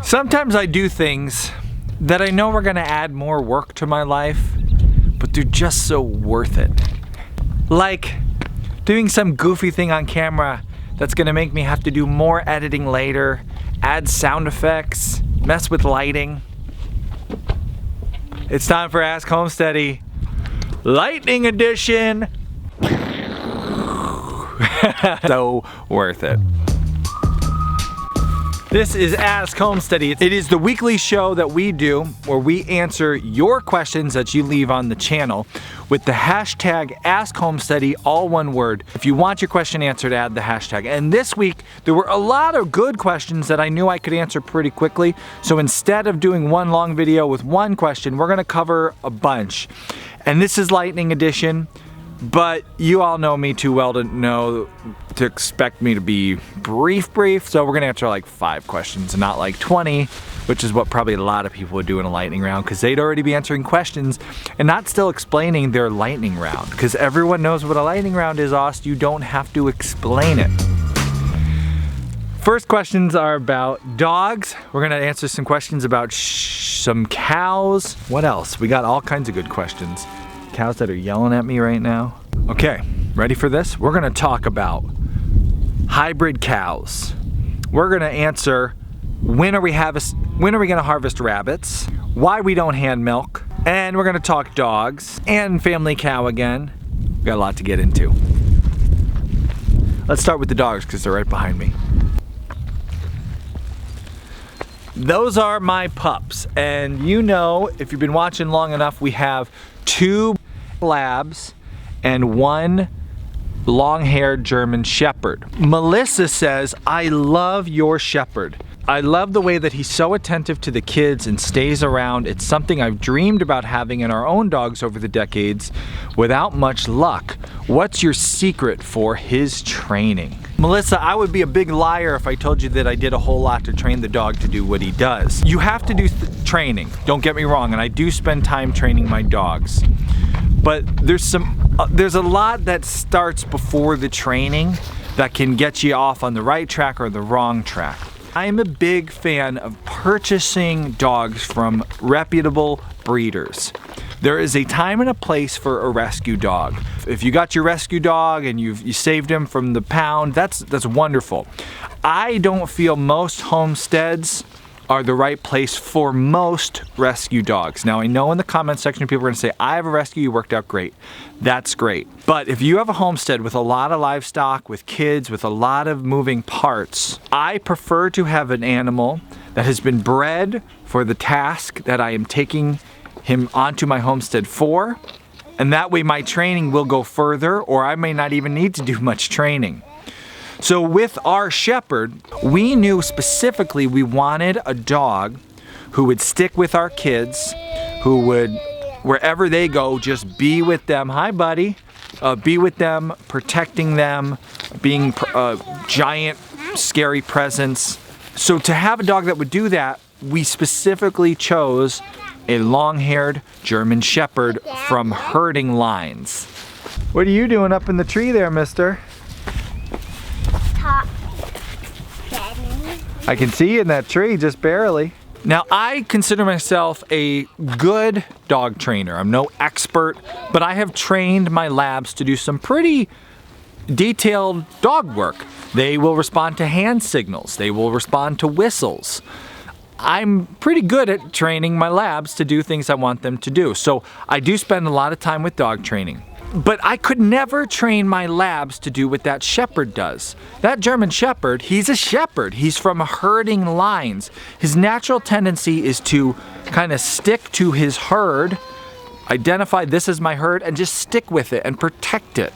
Sometimes I do things that I know are gonna add more work to my life, but they're just so worth it. Like doing some goofy thing on camera that's gonna make me have to do more editing later, add sound effects, mess with lighting. It's time for Ask Homesteady Lightning Edition. So worth it. This is Ask Homesteady. It is the weekly show that we do where we answer your questions that you leave on the channel with the hashtag Ask Homesteady, all one word. If you want your question answered, add the hashtag. And this week, there were a lot of good questions that I knew I could answer pretty quickly. So instead of doing one long video with one question, we're gonna cover a bunch. And this is Lightning Edition. But you all know me too well to expect me to be brief, so we're gonna answer like 5 questions and not like 20, which is what probably a lot of people would do in a lightning round, because they'd already be answering questions and not still explaining their lightning round, because everyone knows what a lightning round is, Ost. You don't have to explain it. First questions are about dogs. We're gonna answer some questions about some cows. What else? We got all kinds of good questions. Cows that are yelling at me right now. Okay, ready for this? We're gonna talk about hybrid cows. We're gonna answer when are we gonna harvest rabbits, why we don't hand milk, and we're gonna talk dogs and family cow again. We got a lot to get into. Let's start with the dogs because they're right behind me. Those are my pups, and you know, if you've been watching long enough, we have 2 labs and 1 long-haired German Shepherd. Melissa says, I love your Shepherd. I love the way that he's so attentive to the kids and stays around. It's something I've dreamed about having in our own dogs over the decades without much luck. What's your secret for his training? Melissa, I would be a big liar if I told you that I did a whole lot to train the dog to do what he does. You have to do training, don't get me wrong, and I do spend time training my dogs. But there's a lot that starts before the training that can get you off on the right track or the wrong track. I'm a big fan of purchasing dogs from reputable breeders. There is a time and a place for a rescue dog. If you got your rescue dog and you saved him from the pound, that's wonderful. I don't feel most homesteads are the right place for most rescue dogs. Now I know in the comment section people are gonna say, I have a rescue, you worked out great. That's great. But if you have a homestead with a lot of livestock, with kids, with a lot of moving parts, I prefer to have an animal that has been bred for the task that I am taking him onto my homestead for, and that way my training will go further, or I may not even need to do much training. So with our Shepherd, we knew specifically we wanted a dog who would stick with our kids, who would, wherever they go, just be with them. Hi, buddy. Be with them, protecting them, being a giant, scary presence. So to have a dog that would do that, we specifically chose a long-haired German Shepherd from herding lines. What are you doing up in the tree there, mister? I can see you in that tree, just barely. Now, I consider myself a good dog trainer. I'm no expert, but I have trained my labs to do some pretty detailed dog work. They will respond to hand signals. They will respond to whistles. I'm pretty good at training my labs to do things I want them to do. So I do spend a lot of time with dog training. But I could never train my labs to do what that Shepherd does. That German Shepherd, he's a shepherd. He's from herding lines. His natural tendency is to kind of stick to his herd, identify this as my herd, and just stick with it and protect it.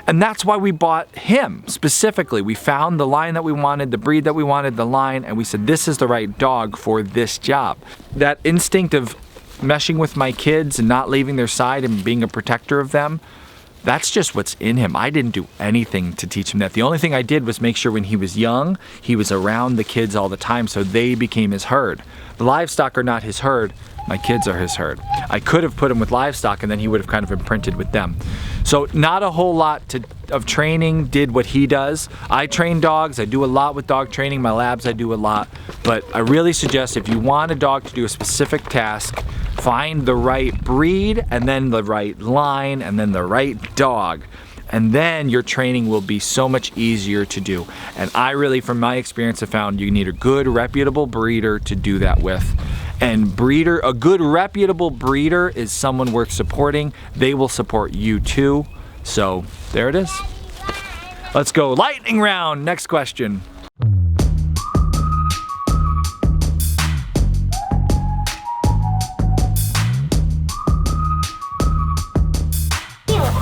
And that's why we bought him specifically. We found the line that we wanted, the breed that we wanted, the line, and we said this is the right dog for this job. That instinct of meshing with my kids and not leaving their side and being a protector of them, that's just what's in him. I didn't do anything to teach him that. The only thing I did was make sure when he was young, he was around the kids all the time, so they became his herd. The livestock are not his herd, my kids are his herd. I could have put him with livestock and then he would have kind of imprinted with them. So not a whole lot to of training did what he does. I train dogs, I do a lot with dog training, my labs I do a lot, but I really suggest if you want a dog to do a specific task, find the right breed and then the right line and then the right dog. And then your training will be so much easier to do. And I really, from my experience, have found you need a good, reputable breeder to do that with. And a good, reputable breeder is someone worth supporting. They will support you too. So there it is. Let's go lightning round. Next question.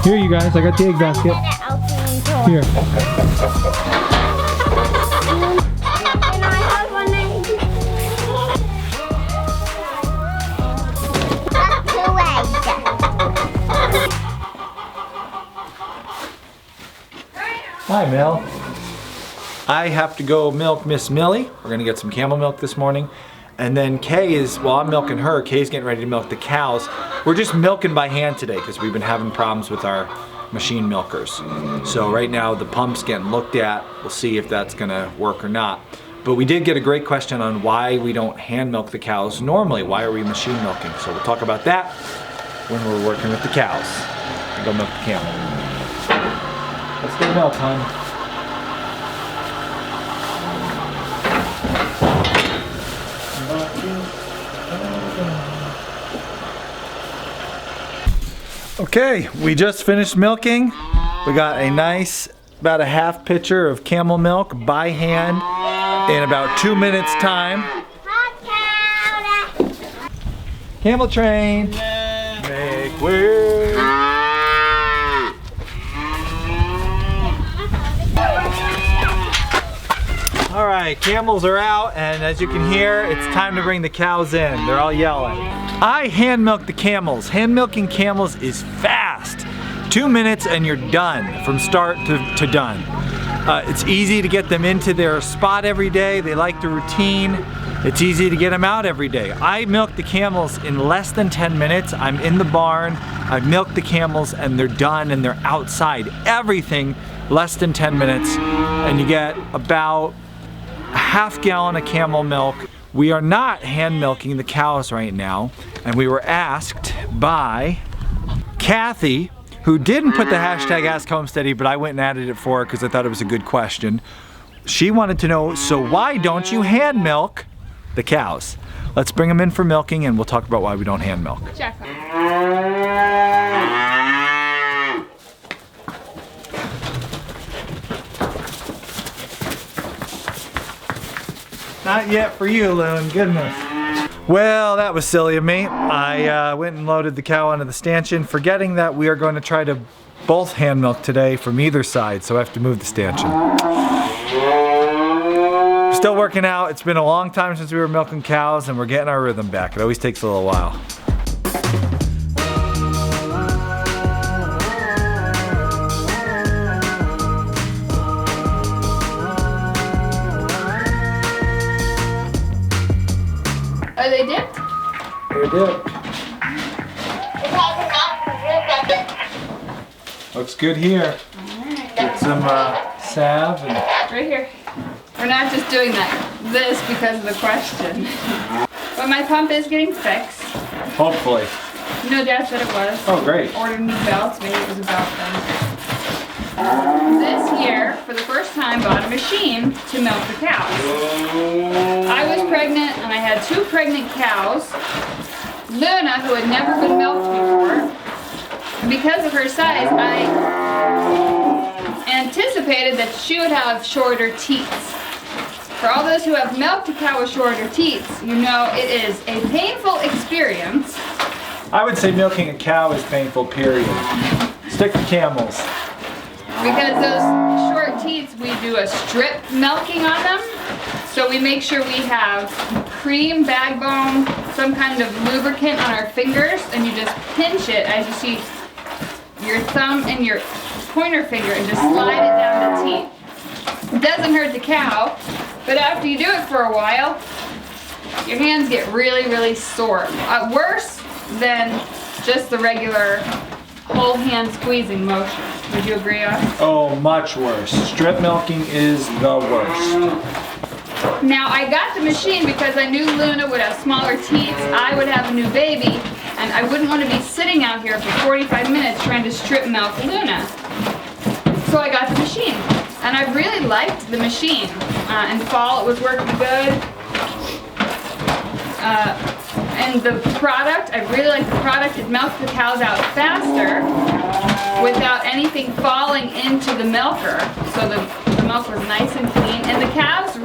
Here, you guys, I got the egg basket. Here. Hi, Mel. I have to go milk Miss Millie. We're gonna get some camel milk this morning. And then Kay is, well, I'm milking her. Kay's getting ready to milk the cows. We're just milking by hand today because we've been having problems with our machine milkers. So right now the pump's getting looked at. We'll see if that's gonna work or not. But we did get a great question on why we don't hand milk the cows normally. Why are we machine milking? So we'll talk about that when we're working with the cows. We'll go milk the camel. Let's get milk, hon. Okay, we just finished milking. We got a nice, about a half pitcher of camel milk by hand in about 2 minutes time. Camel train, make way. All right, camels are out, and as you can hear, it's time to bring the cows in. They're all yelling. I hand milk the camels. Hand milking camels is fast. 2 minutes and you're done, from start to done. It's easy to get them into their spot every day. They like the routine. It's easy to get them out every day. I milk the camels in less than 10 minutes. I'm in the barn, I've milked the camels, and they're done and they're outside. Everything less than 10 minutes, and you get about a half gallon of camel milk. We are not hand milking the cows right now, and we were asked by Kathy, who didn't put the hashtag Ask Homesteady, but I went and added it for her because I thought it was a good question. She wanted to know, so why don't you hand milk the cows? Let's bring them in for milking and we'll talk about why we don't hand milk. Not yet for you, Loon, goodness. Well, that was silly of me. I went and loaded the cow onto the stanchion, forgetting that we are going to try to both hand milk today from either side, so I have to move the stanchion. Still working out. It's been a long time since we were milking cows, and we're getting our rhythm back. It always takes a little while. Are they dipped? They're dipped. Looks good here. Alright. Get some salve and... Right here. We're not just doing this because of the question. But my pump is getting fixed. Hopefully. No doubt that it was. Oh, great. Ordered new belts, maybe it was a belt thing. This year, for the first time, bought a machine to milk the cows. I was pregnant and I had 2 pregnant cows. Luna, who had never been milked before, because of her size, I anticipated that she would have shorter teats. For all those who have milked a cow with shorter teats, you know it is a painful experience. I would say milking a cow is painful, period. Stick to camels. Because those short teats, we do a strip milking on them. So we make sure we have cream, backbone, some kind of lubricant on our fingers, and you just pinch it as you see your thumb and your pointer finger and just slide it down the teat. It doesn't hurt the cow, but after you do it for a while, your hands get really, really sore. Worse than just the regular whole hand squeezing motion. Would you agree, Austin? Oh, much worse. Strip milking is the worst. Now, I got the machine because I knew Luna would have smaller teats, I would have a new baby, and I wouldn't want to be sitting out here for 45 minutes trying to strip milk Luna. So I got the machine, and I really liked the machine. In the fall, it was working good. And the product, I really like the product. It milks the cows out faster without anything falling into the milker. So the milk was nice and clean, and the cows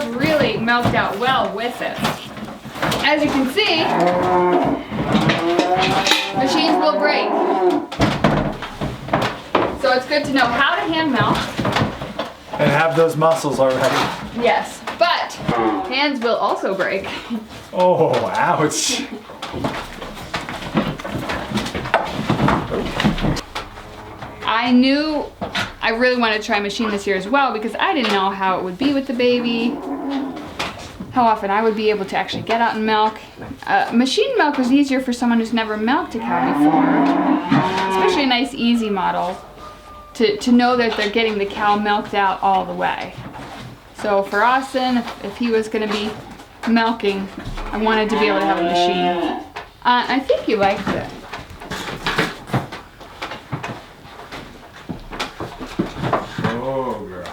really milked out well with it. As you can see, machines will break. So it's good to know how to hand milk. And have those muscles already. Yes, but hands will also break. Oh, ouch. I knew I really wanted to try a machine this year as well because I didn't know how it would be with the baby, how often I would be able to actually get out and milk. Machine milk was easier for someone who's never milked a cow before, especially a nice easy model, to know that they're getting the cow milked out all the way. So for Austin, if he was going to be milking, I wanted to be able to have a machine. I think he liked it. Oh, girl.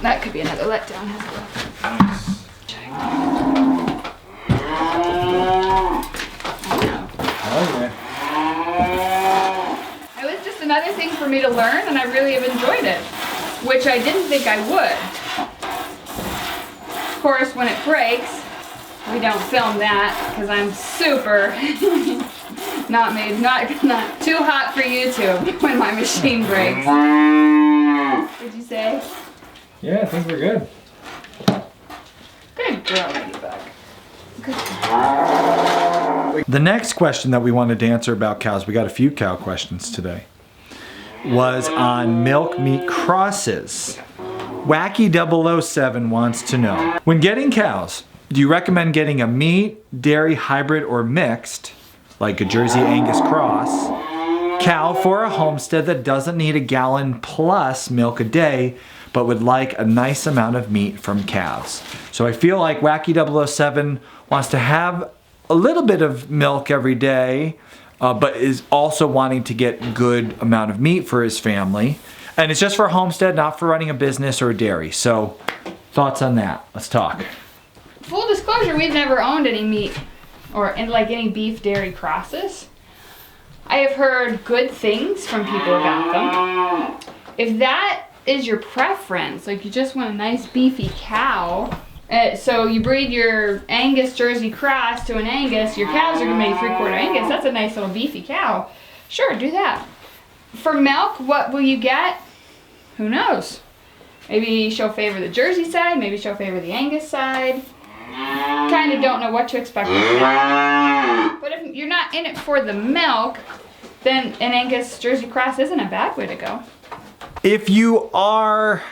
That could be another letdown. Nice. Okay. It was just another thing for me to learn, and I really have enjoyed it, which I didn't think I would. Of course, when it breaks, we don't film that because I'm super not too hot for YouTube when my machine breaks. Did you say? Yeah, I think we're good. Good girl, Ladybug. Good. The next question that we wanted to answer about cows, we got a few cow questions today, was on milk meat crosses. Wacky 007 wants to know, when getting cows, do you recommend getting a meat, dairy, hybrid, or mixed, like a Jersey Angus cross, cow for a homestead that doesn't need a gallon plus milk a day, but would like a nice amount of meat from calves? So I feel like Wacky 007 wants to have a little bit of milk every day, but is also wanting to get good amount of meat for his family. And it's just for a homestead, not for running a business or a dairy. So thoughts on that? Let's talk. Full disclosure, we've never owned any meat or like any beef dairy crosses. I have heard good things from people about them. If that is your preference, like you just want a nice beefy cow, so you breed your Angus Jersey cross to an Angus, your cows are gonna be 3/4 Angus, that's a nice little beefy cow. Sure, do that. For milk, what will you get? Who knows? Maybe she'll favor the Jersey side, maybe she'll favor the Angus side. Kind of don't know what to expect with that. But if you're not in it for the milk, then an Angus Jersey cross isn't a bad way to go. If you are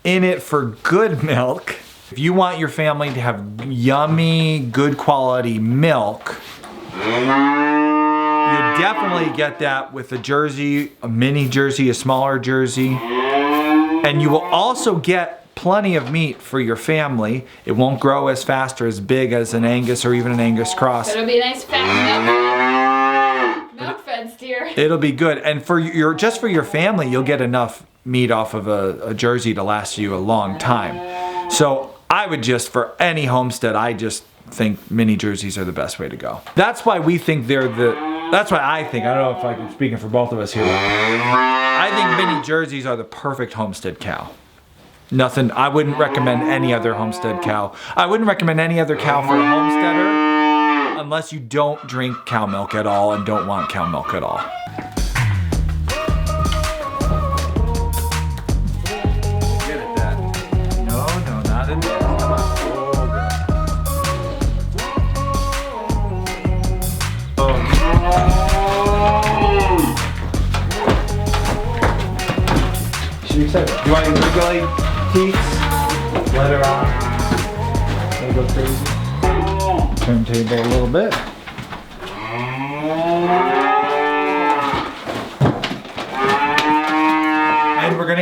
in it for good milk, if you want your family to have yummy, good quality milk, you definitely get that with a Jersey, a mini Jersey, a smaller Jersey. And you will also get plenty of meat for your family. It won't grow as fast or as big as an Angus or even an Angus cross. So it'll be a nice fat milk-fed steer. It'll be good. And for just for your family, you'll get enough meat off of a Jersey to last you a long time. So I would just, for any homestead, I just think mini Jerseys are the best way to go. That's why we think that's why I think, I don't know if I'm speaking for both of us here, but I think mini Jerseys are the perfect homestead cow. Nothing, I wouldn't recommend any other homestead cow. I wouldn't recommend any other cow for a homesteader unless you don't drink cow milk at all and don't want cow milk at all. Get at that. No, not in there. Come on. Oh, good. She's excited. Do you want to regulate teats? Let her out. Let her go crazy. Turntable a little bit.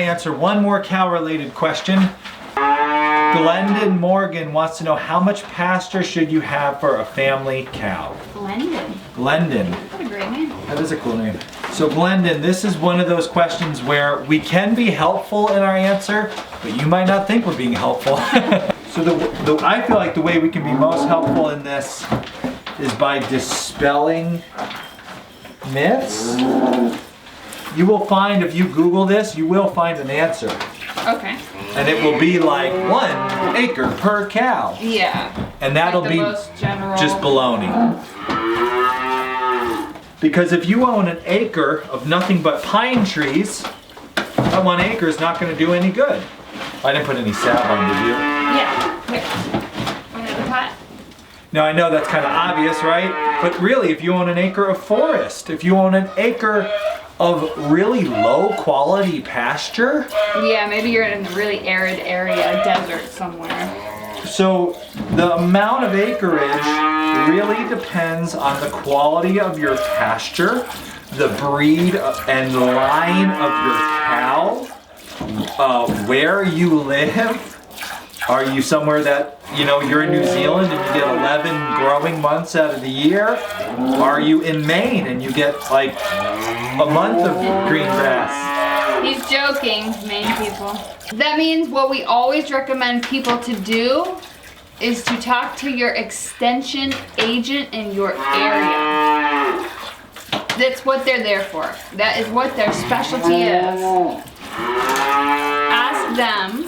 answer one more cow-related question. Glendon Morgan wants to know how much pasture should you have for a family cow? Glendon. Glendon. What a great name. That is a cool name. So Glendon, this is one of those questions where we can be helpful in our answer, but you might not think we're being helpful. So I feel like the way we can be most helpful in this is by dispelling myths. You will find, if you Google this, you will find an answer. Okay. And it will be like 1 acre per cow. Yeah. And that'll like be most general... just baloney. Because if you own an acre of nothing but pine trees, that 1 acre is not going to do any good. I didn't put any salve on, did you? Yeah. Here. Want another pot? Now I know that's kind of obvious, right? But really, if you own an acre of forest, if you own an acre of really low quality pasture. Yeah, maybe you're in a really arid area, desert somewhere. So the amount of acreage really depends on the quality of your pasture, the breed and line of your cow, where you live. Are you somewhere that, you know, you're in New Zealand and you get 11 growing months out of the year? Are you in Maine and you get like a month of green grass? He's joking, Maine people. That means what we always recommend people to do is to talk to your extension agent in your area. That's what they're there for. That is what their specialty is. Ask them.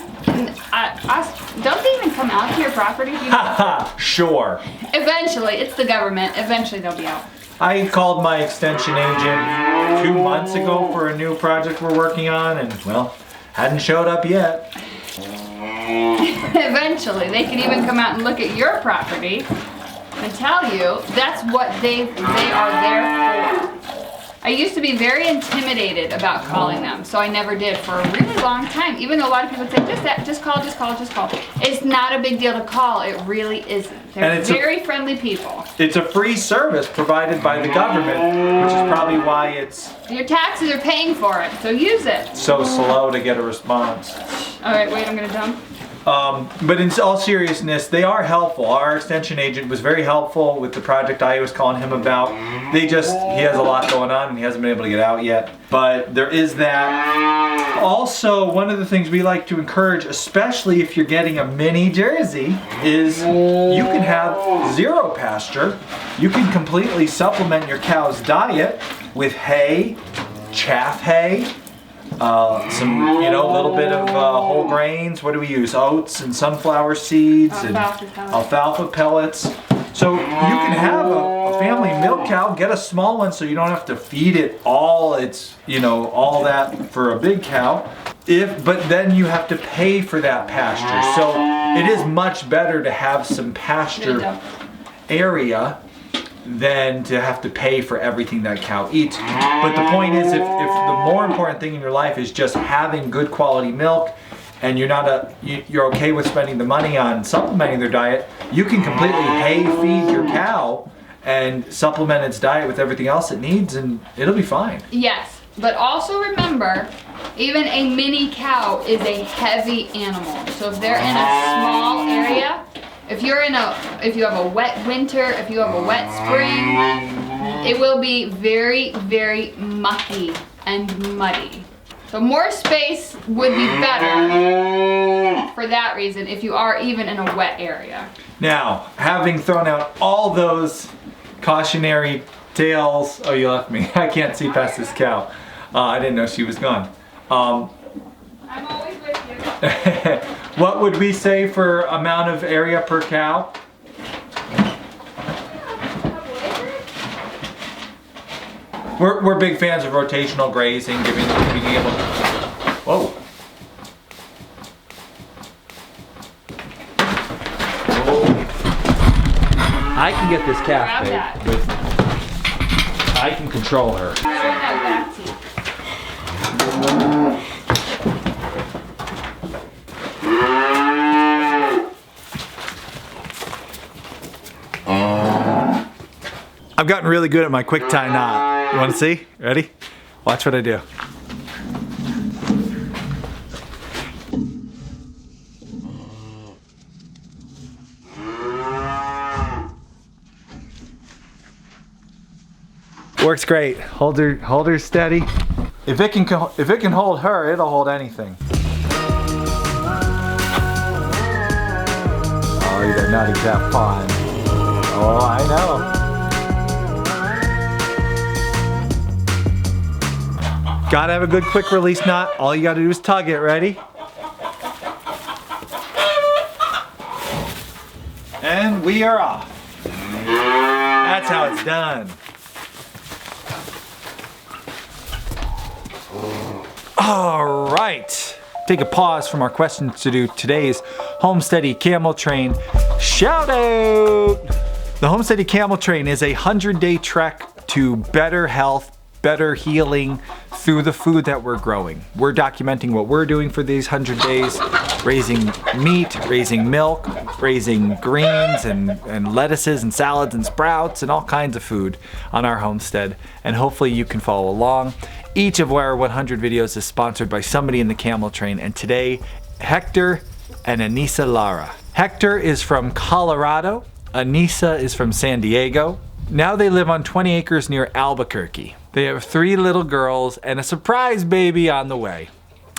Don't they even come out to your property? Haha, sure. Eventually, it's the government. Eventually they'll be out. I called my extension agent 2 months ago for a new project we're working on and, well, hadn't showed up yet. Eventually, they can even come out and look at your property and tell you that's what they are there for. I used to be very intimidated about calling them, so I never did for a really long time. Even though a lot of people say, just call. It's not a big deal to call. It really isn't. They're very friendly people. It's a free service provided by the government, which is probably why it's... Your taxes are paying for it, so use it. So slow to get a response. All right, wait, I'm gonna dump. But in all seriousness, they are helpful. Our extension agent was very helpful with the project I was calling him about. He has a lot going on and he hasn't been able to get out yet. But there is that. Also, one of the things we like to encourage, especially if you're getting a mini Jersey, is you can have zero pasture. You can completely supplement your cow's diet with hay, chaff hay, some, a little bit of whole grains. What do we use? Oats and sunflower seeds and alfalfa pellets. So you can have a family milk cow, get a small one so you don't have to feed it all all that for a big cow. But then you have to pay for that pasture. So it is much better to have some pasture area than to have to pay for everything that cow eats. But the point is, if the more important thing in your life is just having good quality milk, and you're okay with spending the money on supplementing their diet, you can completely hay feed your cow and supplement its diet with everything else it needs, and it'll be fine. Yes, but also remember, even a mini cow is a heavy animal. So if they're in a small area, if you have a wet winter, if you have a wet spring, it will be very, very mucky and muddy. So more space would be better for that reason if you are even in a wet area. Now, having thrown out all those cautionary tales, oh, you left me. I can't see past this cow. I didn't know she was gone. I'm always with you. What would we say for amount of area per cow? We're big fans of rotational grazing, being able to... Whoa. I can get this calf, babe. I can control her. I've gotten really good at my quick tie knot. You want to see? Ready? Watch what I do. works great. Hold her steady. If it can hold her, it'll hold anything. Oh, you got not exact pawn. Oh, I know. Gotta have a good quick release knot. All you gotta do is tug it. Ready? And we are off. That's how it's done. All right. Take a pause from our questions to do today's Homesteady Camel Train shout out. The Homesteady Camel Train is a 100-day trek to better health, better healing through the food that we're growing. We're documenting what we're doing for these 100 days, raising meat, raising milk, raising greens and lettuces and salads and sprouts and all kinds of food on our homestead. And hopefully you can follow along. Each of our 100 videos is sponsored by somebody in the Camel Train, and today, Hector and Anissa Lara. Hector is from Colorado, Anissa is from San Diego. Now they live on 20 acres near Albuquerque. They have 3 little girls and a surprise baby on the way.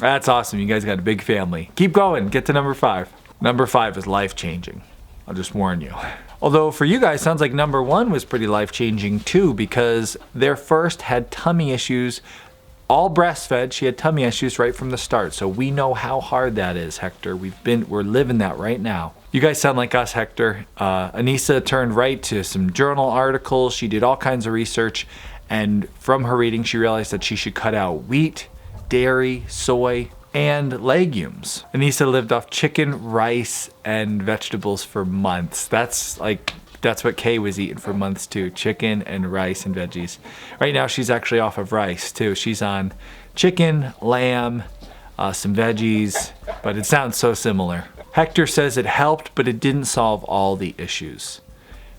That's awesome, you guys got a big family. Keep going, get to number 5. Number 5 is life-changing, I'll just warn you. Although for you guys, sounds like number 1 was pretty life-changing too, because their first had tummy issues, all breastfed. She had tummy issues right from the start. So we know how hard that is, Hector. We're living that right now. You guys sound like us, Hector. Anissa turned right to some journal articles. She did all kinds of research, and from her reading, she realized that she should cut out wheat, dairy, soy, and legumes. Anissa lived off chicken, rice, and vegetables for months. That's what Kay was eating for months too. Chicken and rice and veggies. Right now she's actually off of rice too. She's on chicken, lamb, some veggies, but it sounds so similar. Hector says it helped, but it didn't solve all the issues.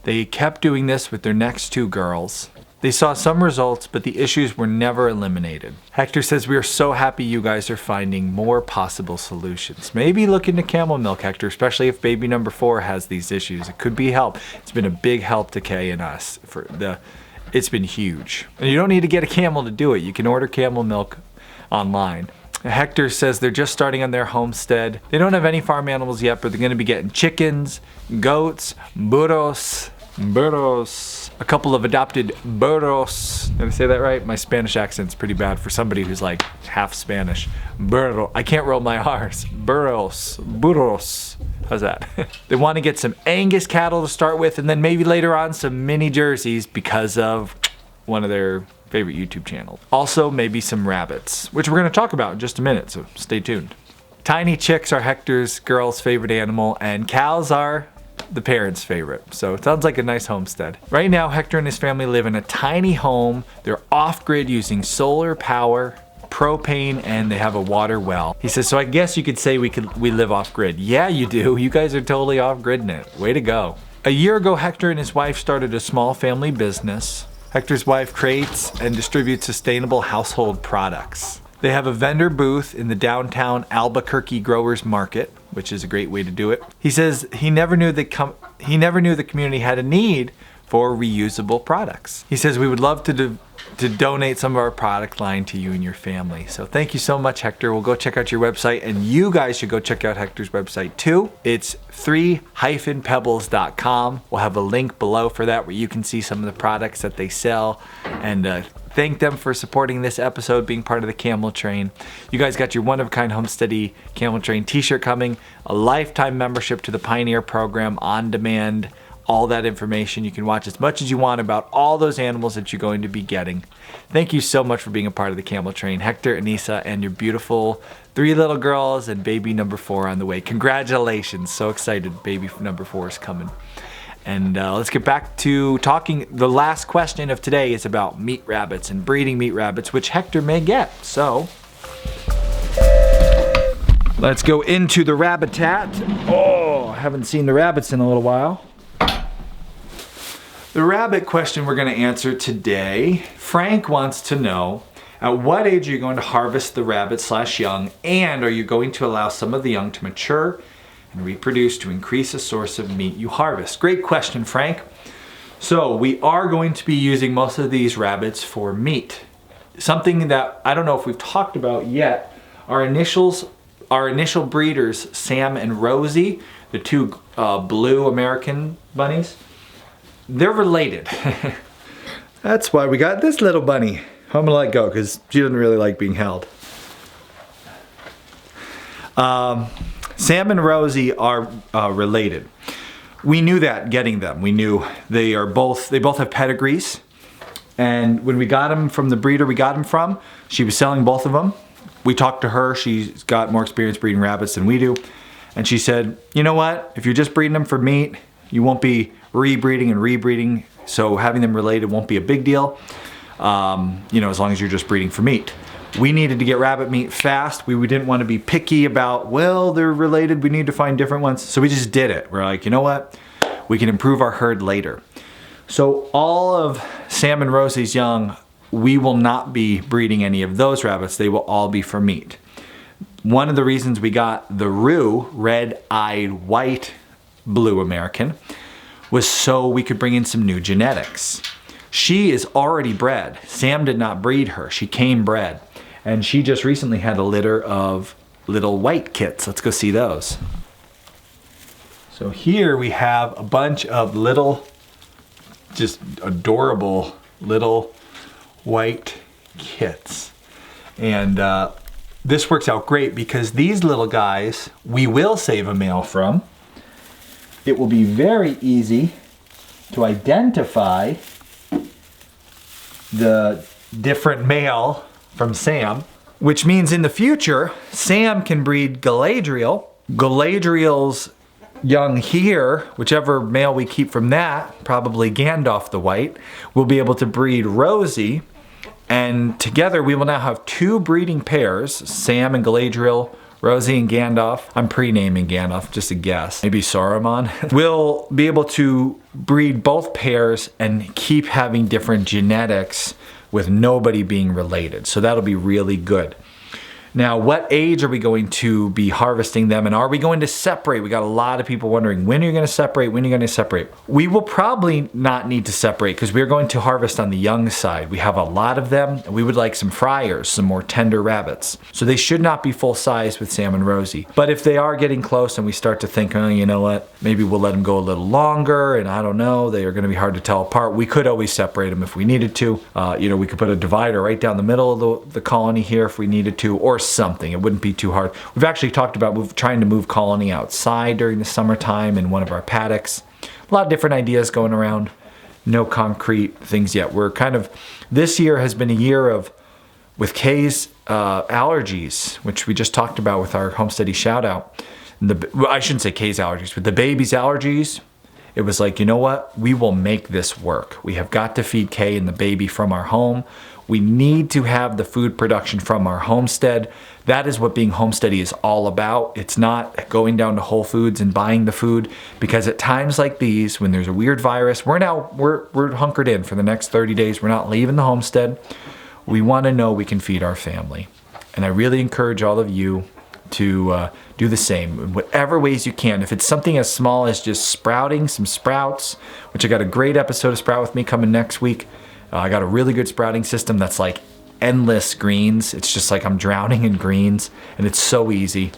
They kept doing this with their next 2 girls. They saw some results, but the issues were never eliminated. Hector says, we are so happy you guys are finding more possible solutions. Maybe look into camel milk, Hector, especially if baby number 4 has these issues. It could be help. It's been a big help to Kay and us. It's been huge. And you don't need to get a camel to do it. You can order camel milk online. Hector says they're just starting on their homestead. They don't have any farm animals yet, but they're gonna be getting chickens, goats, burros, a couple of adopted burros. Did I say that right? My Spanish accent's pretty bad for somebody who's like half Spanish. Burro. I can't roll my R's. Burros. How's that? They want to get some Angus cattle to start with, and then maybe later on some mini Jerseys because of one of their favorite YouTube channels. Also, maybe some rabbits, which we're going to talk about in just a minute, so stay tuned. Tiny chicks are Hector's girl's favorite animal, and cows are the parents' favorite. So it sounds like a nice homestead. Right now, Hector and his family live in a tiny home. They're off-grid using solar power, propane, and they have a water well. He says, so I guess you could say we live off-grid. Yeah, you do. You guys are totally off-gridding it. Way to go. A year ago, Hector and his wife started a small family business. Hector's wife creates and distributes sustainable household products. They have a vendor booth in the downtown Albuquerque Growers Market, which is a great way to do it. He says he never knew the community had a need for reusable products. He says we would love to donate some of our product line to you and your family. So thank you so much, Hector. We'll go check out your website, and you guys should go check out Hector's website too. It's 3-pebbles.com. We'll have a link below for that where you can see some of the products that they sell, and thank them for supporting this episode, being part of the Camel Train. You guys got your one-of-a-kind Homesteady Camel Train t-shirt coming, a lifetime membership to the Pioneer program on demand, all that information. You can watch as much as you want about all those animals that you're going to be getting. Thank you so much for being a part of the Camel Train. Hector, Anissa, and your beautiful 3 little girls and baby number 4 on the way. Congratulations. So excited baby number 4 is coming. And let's get back to talking. The last question of today is about meat rabbits and breeding meat rabbits, which Hector may get. So let's go into the rabbitat. Oh, I haven't seen the rabbits in a little while. The rabbit question we're going to answer today, Frank wants to know, at what age are you going to harvest the rabbit/young, and are you going to allow some of the young to mature and reproduce to increase the source of meat you harvest? Great question, Frank. So we are going to be using most of these rabbits for meat. Something that I don't know if we've talked about yet, our initial breeders, Sam and Rosie, the two blue American bunnies, they're related. That's why we got this little bunny. I'm gonna let go because she doesn't really like being held. Sam and Rosie are related. We knew that getting them. We knew they both have pedigrees. And when we got them from the breeder we got them from, she was selling both of them. We talked to her. She's got more experience breeding rabbits than we do. And she said, you know what? If you're just breeding them for meat, you won't be rebreeding and rebreeding. So having them related won't be a big deal. You know, as long as you're just breeding for meat. We needed to get rabbit meat fast. We didn't want to be picky about, well, they're related, we need to find different ones. So we just did it. We're like, you know what? We can improve our herd later. So all of Sam and Rosie's young, we will not be breeding any of those rabbits. They will all be for meat. One of the reasons we got the Roo, red-eyed white blue American, was so we could bring in some new genetics. She is already bred. Sam did not breed her. She came bred. And she just recently had a litter of little white kits. Let's go see those. So here we have a bunch of little, just adorable little white kits. And this works out great because these little guys, we will save a male from. It will be very easy to identify the different male from Sam, which means in the future, Sam can breed Galadriel. Galadriel's young here, whichever male we keep from that, probably Gandalf the White, will be able to breed Rosie. And together we will now have two breeding pairs, Sam and Galadriel, Rosie and Gandalf. I'm pre-naming Gandalf, just a guess. Maybe Saruman. We'll be able to breed both pairs and keep having different genetics with nobody being related. So that'll be really good. Now, what age are we going to be harvesting them, and are we going to separate? We got a lot of people wondering, when are you going to separate? When are you going to separate? We will probably not need to separate because we're going to harvest on the young side. We have a lot of them, and we would like some fryers, some more tender rabbits. So they should not be full size with Sam and Rosie. But if they are getting close and we start to think, oh, you know what? Maybe we'll let them go a little longer, and I don't know, they are going to be hard to tell apart. We could always separate them if we needed to. You know, we could put a divider right down the middle of the colony here if we needed to, or something. It wouldn't be too hard. We've actually talked about trying to move colony outside during the summertime in one of our paddocks. A lot of different ideas going around. No concrete things yet. We're kind of, this year has been a year of, with Kay's allergies, which we just talked about with our Homesteady shout out. Well, I shouldn't say Kay's allergies, but the baby's allergies. It was like, you know what? We will make this work. We have got to feed Kay and the baby from our home. We need to have the food production from our homestead. That is what being homesteady is all about. It's not going down to Whole Foods and buying the food, because at times like these, when there's a weird virus, we're hunkered in for the next 30 days. We're not leaving the homestead. We want to know we can feed our family. And I really encourage all of you to do the same in whatever ways you can. If it's something as small as just sprouting some sprouts, which I got a great episode of Sprout With Me coming next week. I got a really good sprouting system that's like endless greens. It's just like I'm drowning in greens, and it's so easy.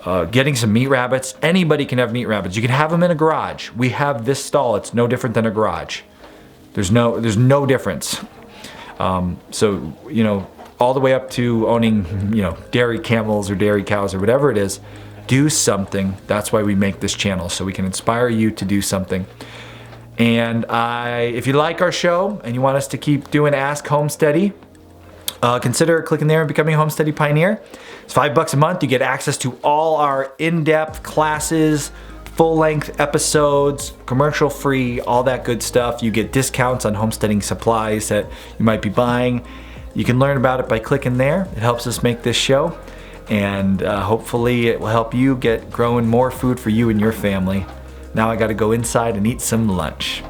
Getting some meat rabbits. Anybody can have meat rabbits. You can have them in a garage. We have this stall. It's no different than a garage. There's no difference. So, you know, all the way up to owning, you know, dairy camels or dairy cows or whatever it is. Do something. That's why we make this channel, so we can inspire you to do something. And if you like our show and you want us to keep doing Ask Homesteady, consider clicking there and becoming a Homesteady Pioneer. It's $5 a month. You get access to all our in-depth classes, full-length episodes, commercial-free, all that good stuff. You get discounts on homesteading supplies that you might be buying. You can learn about it by clicking there. It helps us make this show, and hopefully it will help you get growing more food for you and your family. Now I gotta go inside and eat some lunch.